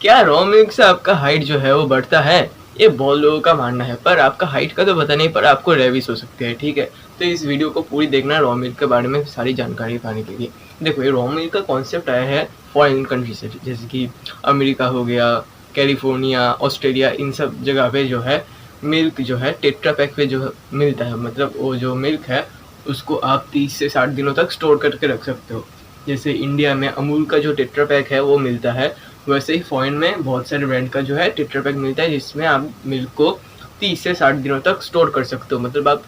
क्या raw milk से आपका हाइट जो है वो बढ़ता है? ये बहुत लोगों का मानना है, पर आपका हाइट का तो पता नहीं, पर आपको रेबिस हो सकती है, ठीक है? तो इस वीडियो को पूरी देखना रॉ मिल्क के बारे में सारी जानकारी पाने के लिए। देखो, ये रॉ मिल्क का कॉन्सेप्ट आया है फॉरेन कंट्री से, जैसे कि अमेरिका हो गया, कैलिफोर्निया, ऑस्ट्रेलिया, इन सब जगह पे जो है मिल्क जो है टेट्रा पैक पे जो मिलता है, मतलब वो जो मिल्क है उसको आप 30 से 60 दिनों तक स्टोर करके रख सकते हो। जैसे इंडिया में अमूल का जो टेट्रा पैक है वो मिलता है, वैसे ही फॉरेन में बहुत सारे ब्रांड का जो है टेट्रा पैक मिलता है, जिसमें आप मिल्क को 30 से 60 दिनों तक स्टोर कर सकते हो। मतलब आप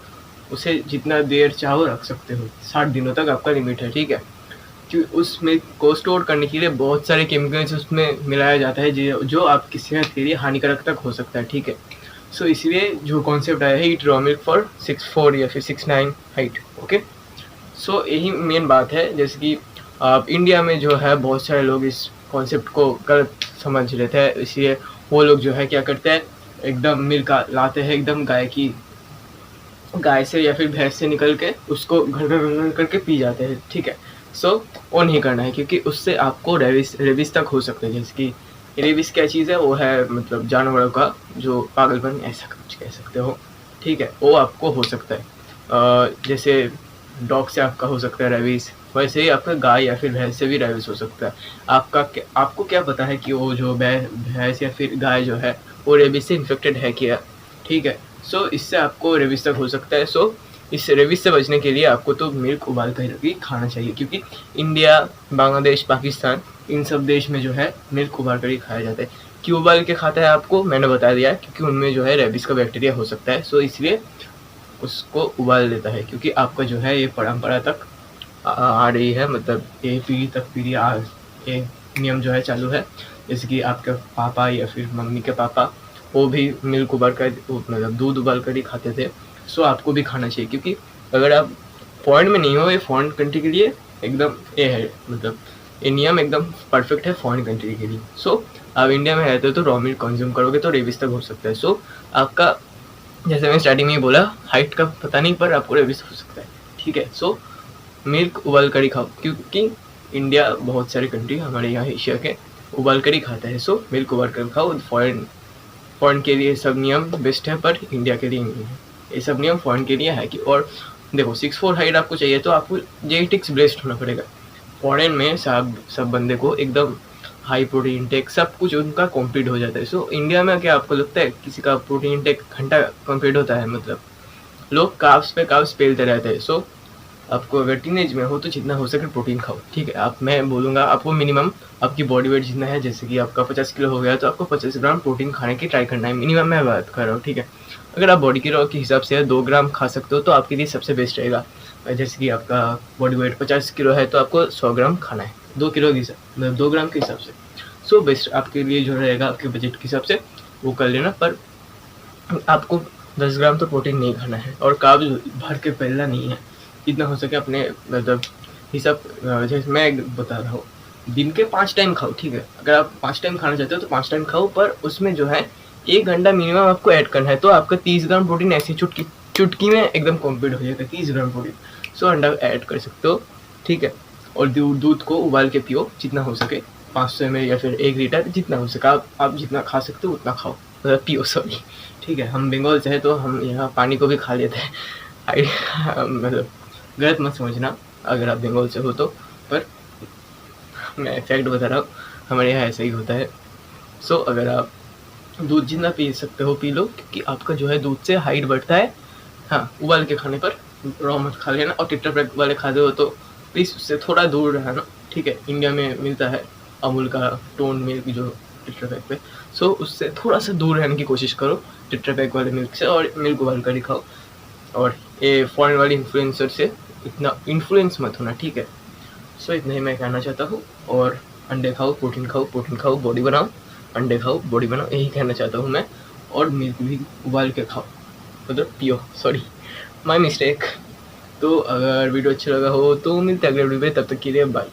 उसे जितना देर चाहो रख सकते हो, 60 दिनों तक आपका लिमिट है, ठीक है? क्योंकि उस मिल्क को स्टोर करने के लिए बहुत सारे केमिकल्स उसमें मिलाया जाता है जो आपकी सेहत के लिए हानिकारक तक हो सकता है, ठीक है? सो इसलिए जो कॉन्सेप्ट आया है ईट रॉ मिल्क फॉर 6'4" या फिर 6'9" हाइट, ओके? सो यही मेन बात है। जैसे कि आप इंडिया में जो है बहुत सारे लोग इस कॉन्सेप्ट को गलत समझ लेते हैं, इसलिए वो लोग जो है क्या करते हैं, एकदम मिल्क लाते हैं एकदम गाय से या फिर भैंस से निकल के उसको घर घर घर करके पी जाते हैं, ठीक है? सो वो नहीं करना है, क्योंकि उससे आपको रेबिस तक हो सकता है। जैसे कि रेबिस क्या चीज़ है, वो है मतलब जानवरों का जो पागलपन, ऐसा कुछ कह सकते हो, ठीक है? वो आपको हो सकता है। जैसे डॉग से आपका हो सकता है रेबिस, वैसे ही आपका गाय या फिर भैंस से भी रेबिस हो सकता है। आपको क्या पता है कि वो जो भैंस या फिर गाय जो है वो रेबिस से इन्फेक्टेड है क्या, ठीक है? सो इससे आपको रेबिस तक हो सकता है। सो इस रेबिस से बचने के लिए आपको तो मिल्क उबाल कर ही खाना चाहिए, क्योंकि इंडिया, बांग्लादेश, पाकिस्तान, इन सब देश में जो है मिल्क उबाल कर ही खाया जाता है। क्यों उबाल के खाता है आपको मैंने बता दिया, क्योंकि उनमें जो है रेबिस का बैक्टीरिया हो सकता है। सो इसलिए उसको उबाल देता है, क्योंकि आपका जो है ये परंपरा तक आ रही है, मतलब ये पीढ़ी तक पीढ़ी ये नियम जो है चालू है। जैसे कि आपके पापा या फिर मम्मी के पापा, वो भी मिल्क उबाल कर मतलब दूध उबाल कर ही खाते थे। सो आपको भी खाना चाहिए, क्योंकि अगर आप फॉरेन में नहीं हो, ये फॉरेन कंट्री के लिए एकदम ये है, मतलब ये नियम एकदम परफेक्ट है फॉरेन कंट्री के लिए। सो आप इंडिया में रहते हो तो रॉ मिल्क कंज्यूम करोगे तो रेबिस तक हो सकता है। सो आपका, जैसे मैं स्टार्टिंग में ही बोला, हाइट का पता नहीं, पर आपको रेबिस हो सकता है, ठीक है? सो मिल्क उबाल कर ही खाओ, क्योंकि इंडिया, बहुत सारे कंट्री हमारे यहाँ एशिया के उबाल कर ही खाता है। सो मिल्क उबाल कर खाओ। फॉरेन के लिए सब नियम बेस्ट है, पर इंडिया के लिए नहीं है। ये सब नियम फॉरेन के लिए है कि, और देखो 6'4" हाइट आपको चाहिए तो आपको जेनेटिक्स बेस्ड होना पड़ेगा। फॉरेन में सब बंदे को एकदम हाई प्रोटीन इंटेक सब कुछ उनका कंप्लीट हो जाता है। सो इंडिया में क्या आपको लगता है किसी का प्रोटीन इंटेक घंटा कंप्लीट होता है? मतलब लोग कार्ब्स पे कार्ब्स पेलते रहते हैं। सो आपको अगर टीनेज में हो तो जितना हो सके प्रोटीन खाओ, ठीक है? मैं बोलूँगा आपको मिनिमम आपकी बॉडी वेट जितना है, जैसे कि आपका 50 किलो हो गया तो आपको 50 ग्राम प्रोटीन खाने की ट्राई करना है, मिनिमम मैं बात कर रहा हूँ, ठीक है? अगर आप बॉडी के हिसाब से 2 ग्राम खा सकते हो तो आपके लिए सबसे बेस्ट रहेगा। जैसे कि आपका बॉडी वेट 50 किलो है तो आपको 100 ग्राम खाना है, 2 किलो के हिसाब मतलब 2 ग्राम के हिसाब से। सो बेस्ट आपके लिए जो रहेगा आपके बजट के हिसाब से वो कर लेना, पर आपको 10 ग्राम तो प्रोटीन नहीं खाना है, और कार्ब्स भर के पहला नहीं है, जितना हो सके अपने मतलब हिसाब। जैसे मैं बता रहा हूँ, दिन के 5 टाइम खाओ, ठीक है? अगर आप 5 टाइम खाना चाहते हो तो 5 टाइम खाओ, पर उसमें जो है 1 घंटा मिनिमम आपको ऐड करना है, तो आपका 30 ग्राम प्रोटीन ऐसी चुटकी में एकदम कंप्लीट हो जाएगा, 30 ग्राम प्रोटीन। सो अंडा ऐड कर सकते हो, ठीक है? और दूध को उबाल के पियो जितना हो सके, 500 ml या फिर 1 लीटर, जितना हो सके आप जितना खा सकते हो उतना खाओ, मतलब पियो, सॉरी, ठीक है? हम बंगाल से है तो हम यहाँ पानी को भी खा लेते हैं। मतलब गलत मत समझना अगर आप बंगाल से हो तो, पर मैं फैक्ट बता रहा हूँ, हमारे यहाँ ऐसा ही होता है। सो अगर आप दूध जितना पी सकते हो पी लो, क्योंकि आपका जो है दूध से हाइट बढ़ता है। हाँ, उबाल के खाने पर रॉ मत खा लेना, और टेट्रा पैक वाले खाते हो तो प्लीज़ उससे थोड़ा दूर रहना, ठीक है? इंडिया में मिलता है अमूल का टोन मिल्क जो टेट्रा पैक पे, सो उससे थोड़ा सा दूर रहने की कोशिश करो टेट्रा पैक वाले मिल्क से, और मिल्क उबाल कर ही खाओ। और ये फॉरेन वाली इन्फ्लुएंसर से इतना इन्फ्लुएंस मत होना, ठीक है? सो इतना ही मैं कहना चाहता हूँ। और अंडे खाओ, प्रोटीन खाओ, बॉडी बनाओ। अंडे खाओ, बॉडी बनाओ, यही कहना चाहता हूँ मैं। और मिल्क भी उबाल के खाओ, मतलब पियो, सॉरी, माय मिस्टेक। तो अगर वीडियो अच्छा लगा हो तो मिलते हैं अगले वीडियो में, तब तक के लिए बाय।